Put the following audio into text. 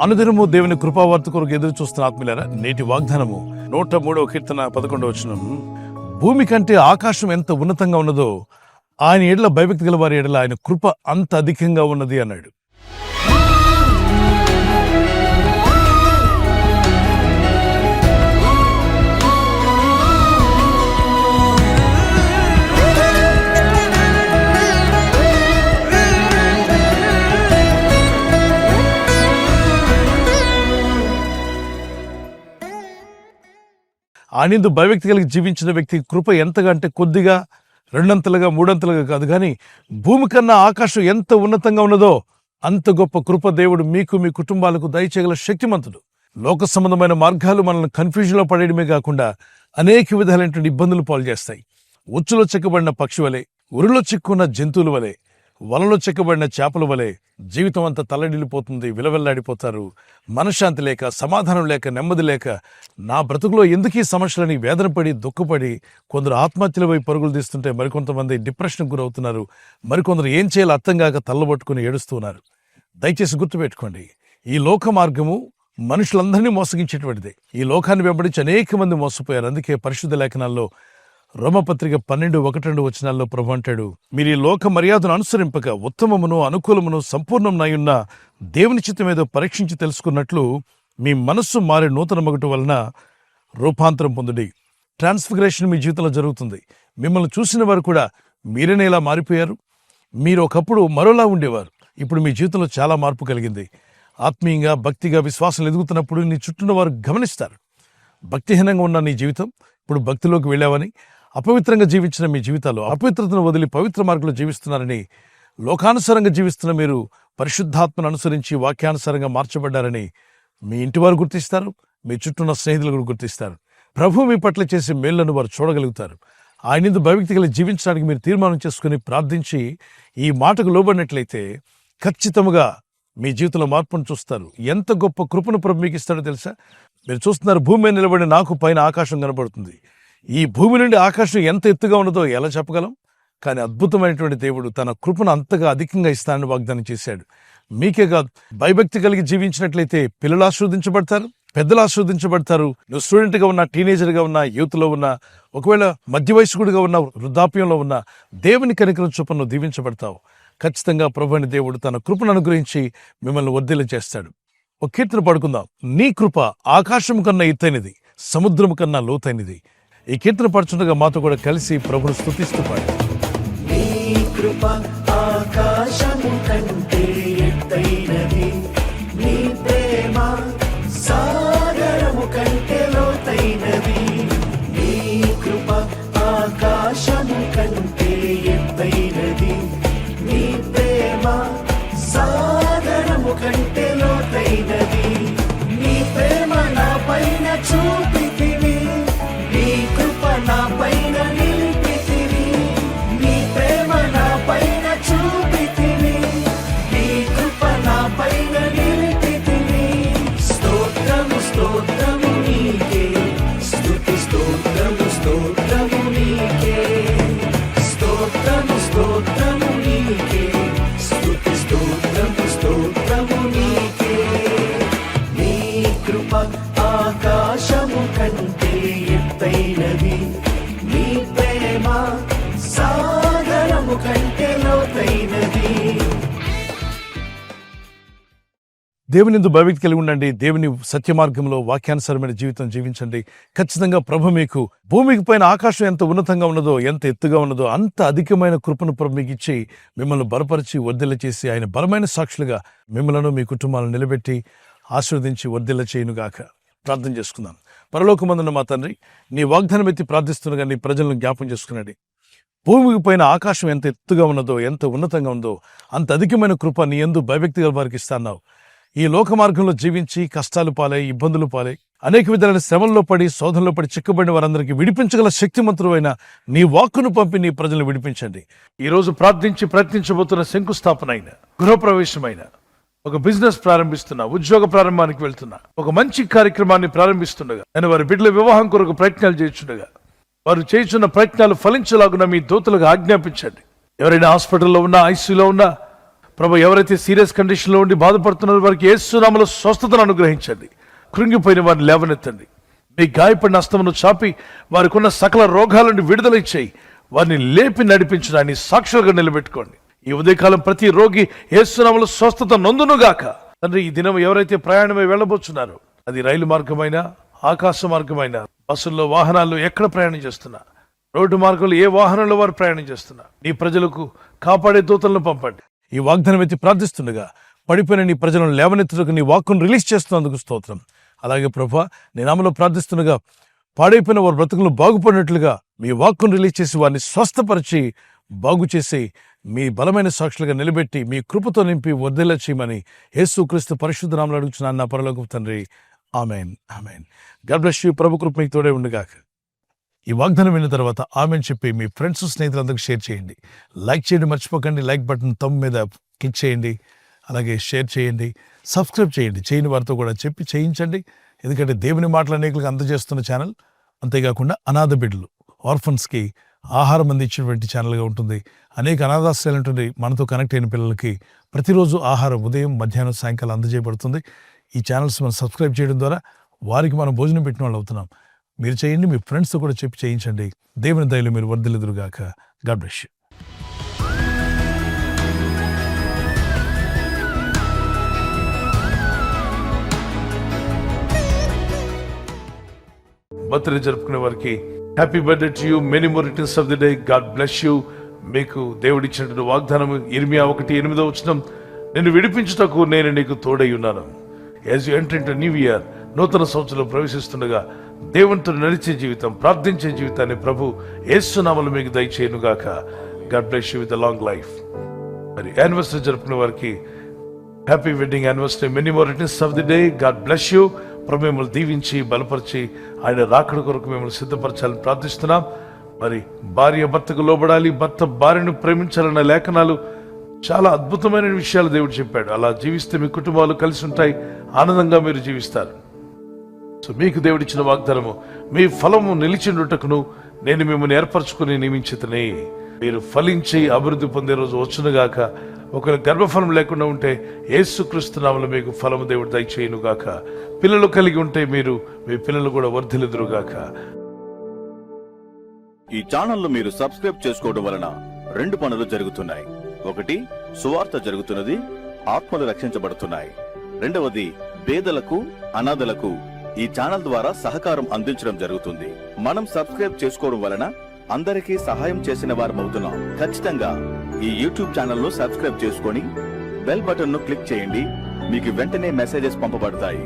అనుదినము దేవుని కృపావార్త కొరకు ఎదురు చూస్తున్న ఆత్మీయులారా, నేటి వాగ్దానము 103వ కీర్తన 11వ వచనం. భూమి కంటే ఆకాశం ఎంత ఉన్నతంగా ఉన్నదో ఆయన ఎడల భయభక్తి గల వారి ఎడల ఆయన కృప అంత అధికంగా ఉన్నది అన్నాడు. ఆయనందు భయభక్తి కలిగి జీవించిన వ్యక్తి కృప ఎంతగా అంటే కొద్దిగా, రెండంతలుగా, మూడంతలుగా కాదు, కానీ భూమి కన్నా ఆకాశం ఎంత ఉన్నతంగా ఉన్నదో అంత గొప్ప కృప దేవుడు మీకు, మీ కుటుంబాలకు దయచేయగల శక్తిమంతుడు. లోక సంబంధమైన మార్గాలు మనల్ని కన్ఫ్యూజన్లో పడేయడమే కాకుండా అనేక విధాలైనటువంటి ఇబ్బందులు పాలు చేస్తాయి. ఉచ్చులో చెక్కబడిన పక్షి వలె, ఉరిలో చిక్కున్న జంతువుల వలె, వలలో చెక్కబడిన చేపల వలె జీవితం అంతా తల్లడిల్లిపోతుంది. విలవెల్లాడిపోతారు. మనశ్శాంతి లేక, సమాధానం లేక, నెమ్మది లేక, నా బ్రతుకులో ఎందుకు ఈ సమస్యలని వేదన పడి, దుఃఖపడి కొందరు ఆత్మహత్యల వైపు పరుగులు తీస్తుంటే మరికొంతమంది డిప్రెషన్కి గురవుతున్నారు. మరికొందరు ఏం చేయాలో అర్థం కాక తల్లబట్టుకుని ఏడుస్తున్నారు. దయచేసి గుర్తుపెట్టుకోండి, ఈ లోక మార్గము మనుషులందరినీ మోసగించేటువంటిది. ఈ లోకాన్ని వెంబడించి అనేక మంది మోసపోయారు. అందుకే పరిశుద్ధ లేఖనాల్లో రోమపత్రిక 12:1-2 వచనాల్లో ప్రభు అంటాడు, మీరు ఈ లోక మర్యాదను అనుసరింపక ఉత్తమమును, అనుకూలమును, సంపూర్ణమునయున్న దేవుని చిత్తమేదో పరీక్షించి తెలుసుకున్నట్లు మీ మనస్సు మారే నూతన మగుట వలన రూపాంతరం పొందుడి. ట్రాన్స్ఫిగరేషన్ మీ జీవితంలో జరుగుతుంది. మిమ్మల్ని చూసిన వారు కూడా మీరేనే ఇలా మారిపోయారు. మీరు ఒకప్పుడు మరోలా ఉండేవారు. ఇప్పుడు మీ జీవితంలో చాలా మార్పు కలిగింది. ఆత్మీయంగా, భక్తిగా, విశ్వాసం ఎదుగుతున్నప్పుడు నీ చుట్టూ వారు గమనిస్తారు. భక్తిహీనంగా ఉన్న నీ జీవితం ఇప్పుడు భక్తిలోకి వెళ్ళావని, అపవిత్రంగా జీవించిన మీ జీవితాలు అపవిత్రతను వదిలి పవిత్ర మార్గంలో జీవిస్తున్నారని, లోకానుసారంగా జీవిస్తున్న మీరు పరిశుద్ధాత్మను అనుసరించి వాక్యానుసారంగా మార్చబడ్డారని మీ ఇంటి వారు గుర్తిస్తారు. మీ చుట్టూ ఉన్న స్నేహితులు కూడా గుర్తిస్తారు. ప్రభు మీ పట్ల చేసే మేళ్లను వారు చూడగలుగుతారు. ఆయనందు భయభక్తి కలిగి జీవించడానికి మీరు తీర్మానం చేసుకుని ప్రార్థించి ఈ మాటకు లోబడినట్లయితే ఖచ్చితంగా మీ జీవితంలో మార్పును చూస్తారు. ఎంత గొప్ప కృపను ప్రభు మీకు ఇస్తాడో తెలుసా? మీరు చూస్తున్నారు, భూమి మీద నిలబడి నాకు పైన ఆకాశం కనబడుతుంది. ఈ భూమి నుండి ఆకాశం ఎంత ఎత్తుగా ఉన్నదో ఎలా చెప్పగలం? కానీ అద్భుతమైనటువంటి దేవుడు తన కృపను అంతగా అధికంగా ఇస్తానని వాగ్దానం చేశాడు. మీకే కాదు, భయభక్తి కలిగి జీవించినట్లయితే పిల్లలు ఆశీర్వదించబడతారు, పెద్దలు ఆశీర్వదించబడతారు. నువ్వు స్టూడెంట్గా ఉన్నా, టీనేజర్గా ఉన్నా, యూత్లో ఉన్నా, ఒకవేళ మధ్య వయస్కుడిగా ఉన్నా, వృద్ధాప్యంలో ఉన్నా, దేవుని కనికరం చొప్పున నువ్వు దీవించబడతావు. ఖచ్చితంగా ప్రభువైన దేవుడు తన కృపను అనుగ్రహించి మిమ్మల్ని వర్ధిల్ల చేస్తాడు. ఒక కీర్తన పడుకుందాం. నీ కృప ఆకాశం కన్నా ఎత్తైనది, సముద్రం కన్నా లోతైనది. ఈ కీర్తన పడుచుండగా మాతో కూడా కలిసి ప్రభును స్తుతిస్తూ పాడు. నీ కృప ఆకాశము కంటే ఎత్తైనది, నీ ప్రేమ సాగరము కంటే లోతైనది. నీ కృప ఆకాశము కంటే ఎత్తైనది, నీ ప్రేమ సాగరము కంటే లోతైనది. నీ ప్రేమ నా పైన చూపితివి, నీ కృప నా పైన నిలిపితివి. నీ ప్రేమ నా పైన చూపితివి, నీ కృప నా పైన నిలిపితివి. స్తోత్రము స్తోత్రము నీకే, స్తుతి స్తోత్రము స్తోత్రము నీకే. స్తోత్రము స్తోత్రము నీకే, స్తుతి స్తోత్రము స్తోత్రము నీకే. నీ కృప ఆకాశము కంటే ఎత్తైనది, నీ ప్రేమ సాగరము కంటే లోతైనది. దేవునిందు భయభక్తి కలిగి ఉండండి. దేవుని సత్య మార్గంలో వాక్యానుసారమైన జీవితం జీవించండి. ఖచ్చితంగా ప్రభు మీకు భూమికి పైన ఆకాశం ఎంత ఉన్నతంగా ఉన్నదో, ఎంత ఎత్తుగా ఉన్నదో అంత అధికమైన కృపను ప్రభు మీకు ఇచ్చి మిమ్మల్ని బలపరిచి వర్ధిల్ల చేసి ఆయన బలమైన సాక్షులుగా మిమ్మల్ని, మీ కుటుంబాలను నిలబెట్టి ఆశీర్వదించి వర్ధిల్ల చేయునుగాక. ప్రార్థన చేసుకుందాం. పరలోకమందున్న మా తండ్రి, నీ వాగ్దానం ఎత్తి ప్రార్థిస్తుండగా నీ ప్రజలను జ్ఞాపం చేసుకునండి. భూమికి పైన ఆకాశం ఎంత ఎత్తుగా ఉన్నదో, ఎంత ఉన్నతంగా ఉందో అంత అధికమైన కృప నీ యందు భయభక్తి గల వారికి ఇస్తాన్నావు. ఈ లోక మార్గంలో జీవించి కష్టాలు పాలై, ఇబ్బందులు పాలై, అనేక విధాలైన శ్రమల్లో పడి, శోధనలో పడి చిక్కబడిన వారందరికీ విడిపించగల శక్తిమంతుడైన నీ వాక్కును పంపి నీ ప్రజలను విడిపించండి. ఈ రోజు ప్రార్థించి ప్రయత్నించబోతున్న శంకుస్థాపన అయిన, గృహప్రవేశమైన, ఒక బిజినెస్ ప్రారంభిస్తున్నా, ఉద్యోగ ప్రారంభానికి వెళ్తున్నా, ఒక మంచి కార్యక్రమాన్ని ప్రారంభిస్తుండగా, నేను వారి బిడ్డల వివాహం కొరకు ప్రయత్నాలు చేస్తుండగా, వారు చేస్తున్న ప్రయత్నాలు ఫలించలాగున మీ దూతలుగా ఆజ్ఞాపించండి. ఎవరైనా హాస్పిటల్లో ఉన్నా, ఐసీయూలో ఉన్నా, ప్రభు ఎవరైతే సీరియస్ కండిషన్లో ఉండి బాధపడుతున్నారో వారికి యేసు నామములో స్వస్థతను అనుగ్రహించండి. కృంగిపోయిన వారిని లేవనెత్తండి. మీ గాయపడిన హస్తమును చాపి వారికి ఉన్న సకల రోగాల నుండి విడుదల ఇచ్చేయి. వారిని లేపి నడిపించడాన్ని సాక్షులుగా నిలబెట్టుకోండి. ఈ ఉదయకాలం ప్రతి రోగి యేసు నామములో స్వస్థత నొందునుగాక. తండ్రి, ఈ దినం ఎవరైతే ప్రయాణమై వెళ్ళబోతున్నారో, అది రైలు మార్గమైనా, ఆకాశ మార్గమైనా, బస్సుల్లో, వాహనాల్లో ఎక్కడ ప్రయాణం చేస్తున్నా, రోడ్డు మార్గంలో ఏ వాహనంలో వారు ప్రయాణం చేస్తున్నా, నీ ప్రజలకు కాపాడే దూతలను పంపండి. ఈ వాగ్దానం ఎత్తి ప్రార్థిస్తుండగా పడిపోయిన నీ ప్రజలను లేవనెత్తుటకు నీ వాక్కును రిలీజ్ చేస్తున్నందుకు స్తోత్రం. అలాగే ప్రభువా, నీ నామములో ప్రార్థిస్తుండగా పాడైపోయిన వారి బ్రతుకులను బాగుపడినట్లుగా మీ వాక్కును రిలీజ్ చేసి వారిని స్వస్థపరిచి బాగు చేసి మీ బలమైన సాక్షులుగా నిలబెట్టి మీ కృపతో నింపి వర్ధిల్ల చేయమని యేసుక్రీస్తు పరిశుద్ధ నామములో అడుగుచున్నాను నా పరలోకపు తండ్రి. Amen, amen. God bless you. ప్రభు కృప మీకు తోడే ఉండగాక. ఈ వాగ్దానం విన్న తర్వాత ఆమెన్ చెప్పి మీ ఫ్రెండ్స్, స్నేహితులందరికీ షేర్ చేయండి. లైక్ చేయడం మర్చిపోకండి. లైక్ బటన్ తమ్ మీద క్లిక్ చేయండి. అలాగే షేర్ చేయండి, సబ్స్క్రైబ్ చేయండి. చేయని వారితో కూడా చెప్పి చేయించండి. ఎందుకంటే దేవుని మాటలు అనేకులకు అందజేస్తున్న ఛానల్. అంతేకాకుండా అనాథ బిడ్డలు, ఆర్ఫన్స్కి ఆహారం అందించినటువంటి ఛానల్గా ఉంటుంది. అనేక అనాథాశ్రయాలు ఉంటుంది. మనతో కనెక్ట్ అయిన పిల్లలకి ప్రతిరోజు ఆహారం ఉదయం, మధ్యాహ్నం, సాయంకాలం అందజేయబడుతుంది. ఈ ఛానల్స్ మనం సబ్స్క్రైబ్ చేయడం ద్వారా వారికి మనం భోజనం పెట్టిన వాళ్ళు అవుతున్నాం. మీరు చేయండి, మీ ఫ్రెండ్స్తో కూడా చెప్పి చేయించండి. దేవుని దయలో మీరు వర్ధిల్లుదురుగాక. God bless you. బర్త్డే జరుపుకునే వారికి happy birthday to you. Many more returns of the day. God bless you. మీకు దేవుడు ఇచ్చినటువంటి వాగ్దానం ఇర్మియా 1:8 నిన్ను విడిపించుటకు నేను నీకు తోడై ఉన్నాను. As you enter into new year, నూతన సంవత్సరంలో ప్రవేశిస్తుండగా దేవునితో నడిచే జీవితం, ప్రార్థించే జీవితాన్ని ప్రభు యేసు నామములో మీకు దయచేయునుగాక. God bless you with long life. మరి యానివర్సరీ జరుపుకునే వారికి happy wedding anniversary. Many more returns of the day. God bless you. ప్రభు మిమ్మల్ని దీవించి బలపరిచి ఆయన రాకడ కొరకు మిమ్మల్ని సిద్ధపరచాలని ప్రార్థిస్తున్నాం. మరి భార్య భర్తకు లోబడాలి, భర్త భార్యను ప్రేమించాలన్న లేఖనాలు చాలా అద్భుతమైన విషయాలు దేవుడు చెప్పాడు. అలా జీవిస్తే మీ కుటుంబాలు కలిసి ఉంటాయి, ఆనందంగా మీరు జీవిస్తారు. సో మీకు దేవుడిచ్చిన వాగ్దానము, మీ ఫలము నిలిచిండుటకును నేను మిమ్మల్ని ఏర్పరచుకుని నియమించితనే. మీరు ఫలించి అభివృద్ధి పొందే రోజు వచ్చునుగాక. ఒకవేళ గర్భఫలం లేకుండా ఉంటే యేసుక్రీస్తు నామములో మీకు ఫలము దేవుడు దయచేయునుగాక. పిల్లలు కలిగి ఉంటే మీరు మీ పిల్లలు కూడా వర్ధిల్లుదురుగాక. ఈ ఛానల్ మీరు సబ్స్క్రైబ్ చేసుకోవడం వలన 2 పనులు జరుగుతున్నాయి. ఒకటి, సువార్త జరుగుతున్నది, ఆత్మలు రక్షించబడుతున్నాయి. రెండవది, పేదలకు, అనాథలకు ఈ ఛానల్ ద్వారా సహకారం అందించడం జరుగుతుంది. మనం సబ్స్క్రైబ్ చేసుకోవడం వలన అందరికీ సహాయం చేసిన వారమవుతున్నాం. ఖచ్చితంగా ఈ యూట్యూబ్ ఛానల్ ను సబ్స్క్రైబ్ చేసుకొని బెల్ బటన్ ను క్లిక్ చేయండి. మీకు వెంటనే మెసేజెస్ పంపబడతాయి.